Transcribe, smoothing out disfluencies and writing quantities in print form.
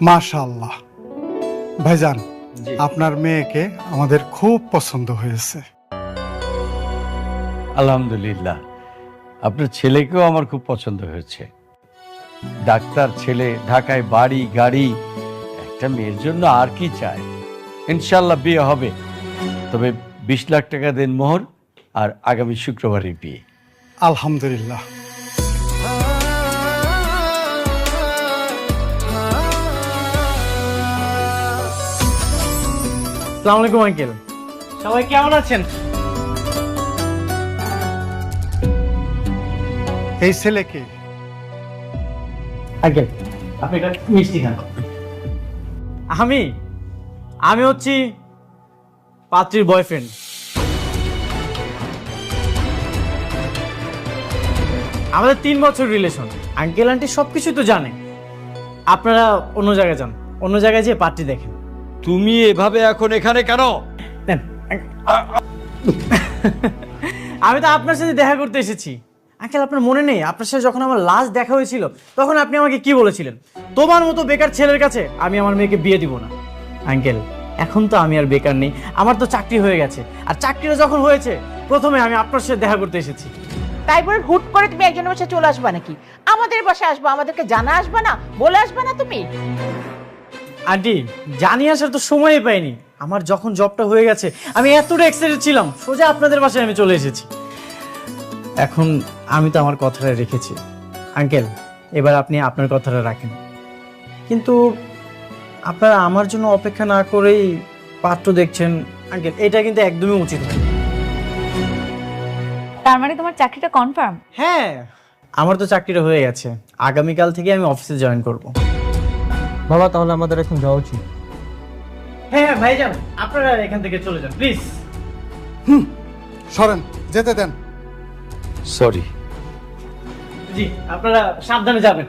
মাশাআল্লাহ ভাইজান, আপনার মেয়েকে আমাদের খুব পছন্দ হয়েছে। আলহামদুলিল্লাহ, আপনার ছেলেকেও আমার খুব পছন্দ হয়েছে। ডাক্তার ছেলে, ঢাকায় বাড়ি গাড়ি, একটা মেয়ের জন্য আর কি চায়। ইনশাল্লাহ বিয়ে হবে, তবে 20 লাখ টাকা দেন মোহর, আর আগামী শুক্রবারে বিয়ে। আলহামদুলিল্লাহ। আসসালামু আলাইকুম আঙ্কেল, সবাই কেমন আছেন? এই ছেলেকে আঙ্কেল আপনি একটা মিষ্টি খান। আমি হচ্ছি পাত্রীর বয়ফ্রেন্ড। আমাদের 3 বছর রিলেশন। আঙ্কেল আন্টি সবকিছু তো জানে। আপনারা অন্য জায়গায় যান, অন্য জায়গায় যেয়ে পার্টি দেখেন। তুমি এভাবে এখন এখানে কেন? নেন। আমি তো আপনার সাথে দেখা করতে এসেছি। আঙ্কেল আপনার মনে নেই আপনার সাথে যখন আমার লাস্ট দেখা হয়েছিল তখন আপনি আমাকে কি বলেছিলেন? তোমার মতো বেকার ছেলের কাছে আমি আমার মেয়েকে বিয়ে দিব না। আঙ্কেল এখন তো আমি আর বেকার নেই, আমার তো চাকরি হয়ে গেছে। আর চাকরিটা যখন হয়েছে প্রথমে আমি আপনার সাথে দেখা করতে এসেছি। তাই বলে হুট করে তুমি একজনের বাসায় চলে আসবা নাকি? আমাদের বাসায় আসবা, আমাদেরকে জানা আসবা না, বলে আসবা না তুমি? আন্টি জানিয়ে আসার তো সময়ই পাইনি। আমার যখন জবটা হয়ে গেছে আমি এতটা এক্সাইটেড ছিলাম, সোজা আপনাদের বাসায় আমি চলে এসেছি। এখন আমি তো আমার কথাটা রেখেছি। আঙ্কেল এবার আপনি আপনার কথাটা রাখেন। কিন্তু আপনারা আমার জন্য অপেক্ষা না করেই পাত্র দেখছেন, আঙ্কেল এটা কিন্তু একদমই উচিত নয়। তার মানে তোমার চাকরিটা কনফার্ম? হ্যাঁ আমার তো চাকরিটা হয়ে গেছে, আগামীকাল থেকে আমি অফিসে জয়েন করব। বাবা তাহলে আমাদের এখন যাওয়া উচিত। হ্যাঁ ভাইজান আপনারা এখান থেকে চলে যান প্লিজ। সরেন, যেতে দেন। সরি। জি আপনারা সাবধানে যাবেন।